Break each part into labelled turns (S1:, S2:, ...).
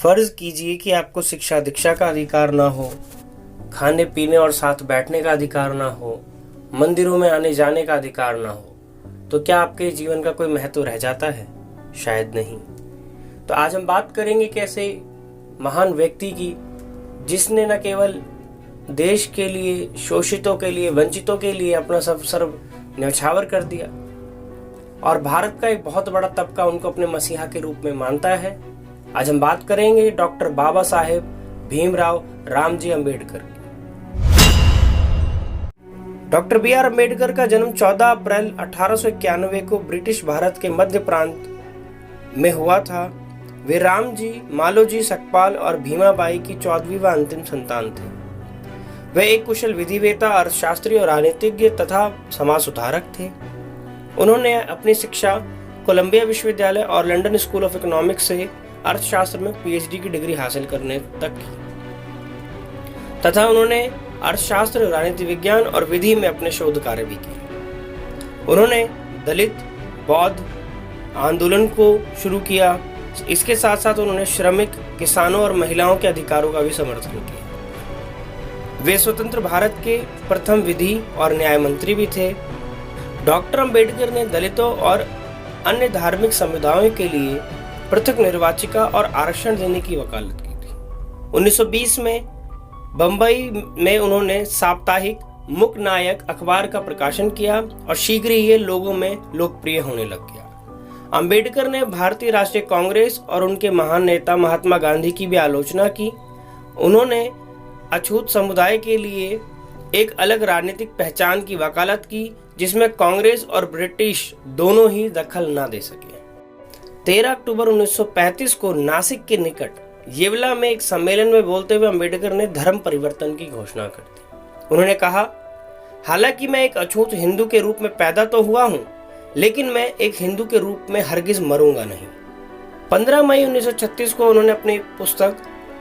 S1: फर्ज कीजिए कि आपको शिक्षा दीक्षा का अधिकार ना हो, खाने पीने और साथ बैठने का अधिकार ना हो, मंदिरों में आने जाने का अधिकार ना हो, तो क्या आपके जीवन का कोई महत्व रह जाता है? शायद नहीं। तो आज हम बात करेंगे एक ऐसे महान व्यक्ति की जिसने न केवल देश के लिए, शोषितों के लिए, वंचितों के लिए अपना सब सर्व न्यौछावर कर दिया और भारत का एक बहुत बड़ा तबका उनको अपने मसीहा के रूप में मानता है। आज हम बात करेंगे डॉक्टर बाबा साहेब भीमराव रामजी अम्बेडकर की। डॉक्टर बी आर अम्बेडकर का जन्म 14 अप्रैल 1891 को ब्रिटिश भारत के मध्य प्रांत में हुआ था। वे रामजी, मालोजी, सकपाल और भीमाबाई की 14वीं व अंतिम संतान थे। वे एक कुशल विधिवेता, अर्थशास्त्री और राजनीतिज्ञ तथा समाज सुधारक थे। उन्होंने अपनी शिक्षा कोलंबिया विश्वविद्यालय और लंदन स्कूल ऑफ इकोनॉमिक्स से अर्थशास्त्र में पीएचडी की डिग्री हासिल करने तक की तथा उन्होंने अर्थशास्त्र, राजनीति विज्ञान और विधि में अपने शोध कार्य भी किए। उन्होंने दलित बौद्ध आंदोलन को शुरू किया। इसके साथ साथ उन्होंने श्रमिक, किसानों और महिलाओं के अधिकारों का भी समर्थन किया। वे स्वतंत्र भारत के प्रथम विधि और न्याय मंत्री भी थे। डॉक्टर अम्बेडकर ने दलितों और अन्य धार्मिक समुदायों के लिए पृथक निर्वाचिका और आरक्षण देने की वकालत की थी। 1920 में बंबई में उन्होंने साप्ताहिक मुकनायक अखबार का प्रकाशन किया और शीघ्र ही ये लोगों में लोकप्रिय होने लग गया। अंबेडकर ने भारतीय राष्ट्रीय कांग्रेस और उनके महान नेता महात्मा गांधी की भी आलोचना की। उन्होंने अछूत समुदाय के लिए एक अलग राजनीतिक पहचान की वकालत की जिसमें कांग्रेस और ब्रिटिश दोनों ही दखल न दे सके। 13 अक्टूबर 1935 को नासिक के निकट येवला में एक सम्मेलन में बोलते हुए अंबेडकर ने धर्म परिवर्तन की घोषणा कर दी। उन्होंने कहा, हालांकि मैं एक अछूत हिंदू के रूप में पैदा तो हुआ हूं, लेकिन मैं एक हिंदू के रूप में हरगिज मरूंगा नहीं। 15 मई 1936 को उन्होंने अपनी पुस्तक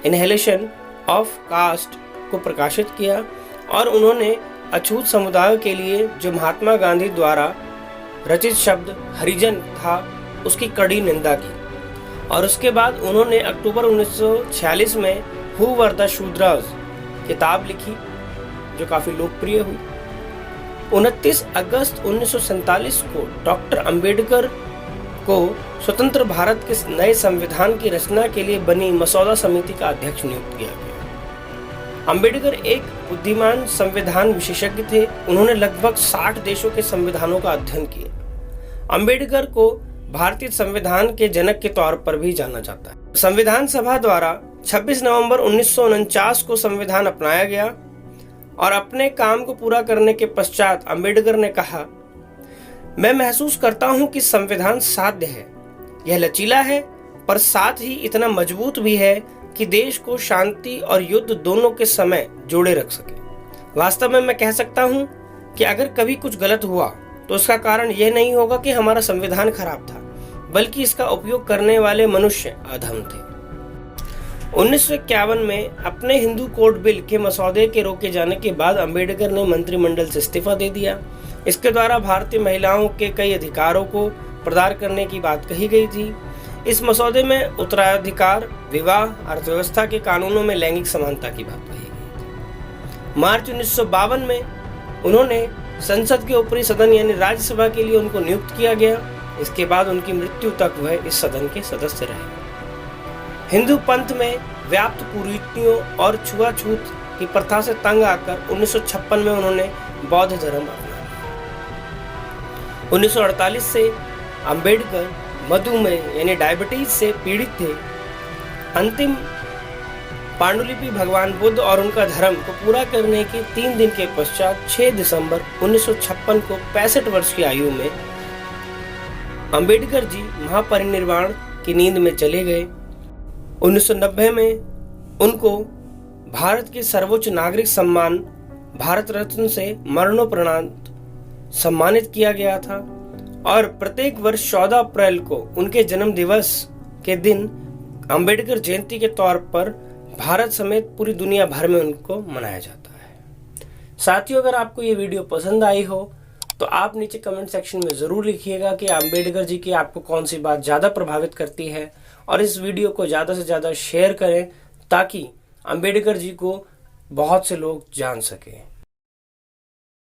S1: इनहेलेशन ऑफ कास्ट को प्रकाशित किया और उन्होंने अछूत समुदायों के लिए जो महात्मा गांधी द्वारा रचित शब्द हरिजन था उसकी कड़ी निंदा की। और उसके बाद उन्होंने अक्टूबर 1946 में हु वर द शूद्रास किताब लिखी जो काफी लोकप्रिय हुई। 29 अगस्त 1947 को डॉक्टर अंबेडकर को स्वतंत्र भारत के नए संविधान की रचना के लिए बनी मसौदा समिति का अध्यक्ष नियुक्त किया गया। अंबेडकर एक बुद्धिमान संविधान विशेषज्ञ थे। उन्होंने लगभग 60 देशों के संविधानों का अध्ययन किया। अंबेडकर को भारतीय संविधान के जनक के तौर पर भी जाना जाता है। संविधान सभा द्वारा 26 नवंबर 1949 को संविधान अपनाया गया और अपने काम को पूरा करने के पश्चात अंबेडकर ने कहा, मैं महसूस करता हूं कि संविधान साध्य है। यह लचीला है पर साथ ही इतना मजबूत भी है कि देश को शांति और युद्ध दोनों के समय जोड़े रख सके। वास्तव में मैं कह सकता हूं कि अगर कभी कुछ गलत हुआ तो उसका कारण यह नहीं होगा कि हमारा संविधान खराब था, बल्कि इसका उपयोग करने वाले मनुष्य अधम थे। 1951 में अपने हिंदू कोड बिल के मसौदे के रोके जाने के बाद अंबेडकर ने मंत्रिमंडल से इस्तीफा दे दिया। इसके द्वारा भारतीय महिलाओं के कई अधिकारों को प्रदान करने की बात कही गई थी। इस मसौदे में उत्तराधिकार, विवाह, अर्थव्यवस्था के कानूनों में लैंगिक समानता की बात कही गई। मार्च 1952 में उन्होंने संसद के ऊपरी सदन यानी राज्यसभा के लिए उनको नियुक्त किया गया। इसके बाद उनकी मृत्यु तक वह इस सदन के सदस्य रहे। हिंदू पंथ में व्याप्त कुरीतियों और छुआछूत की प्रथा से तंग आकर 1956 में उन्होंने बौद्ध धर्म अपनाया। 1948 से अंबेडकर मधुमेह यानी डायबिटीज से पीड़ित थे। अंतिम पांडुलिपि भगवान बुद्ध और उनका धर्म को पूरा करने के 3 दिन के पश्चात 6 दिसंबर 1956 को 65 वर्ष की आयु में अंबेडकर जी महापरिनिर्वाण की नींद में चले गए। 1990 में उनको भारत के सर्वोच्च नागरिक सम्मान भारत रत्न से मरणोपरांत सम्मानित किया गया था और प्रत्येक वर्ष 14 अप्रैल को उनके जन्म दिवस के दिन अंबेडकर जयंती के तौर पर भारत समेत पूरी दुनिया भर में उनको मनाया जाता है। साथियों, अगर आपको ये वीडियो पसंद आई हो तो आप नीचे कमेंट सेक्शन में ज़रूर लिखिएगा कि अंबेडकर जी की आपको कौन सी बात ज़्यादा प्रभावित करती है और इस वीडियो को ज़्यादा से ज़्यादा शेयर करें ताकि अंबेडकर जी को बहुत से लोग जान सकें।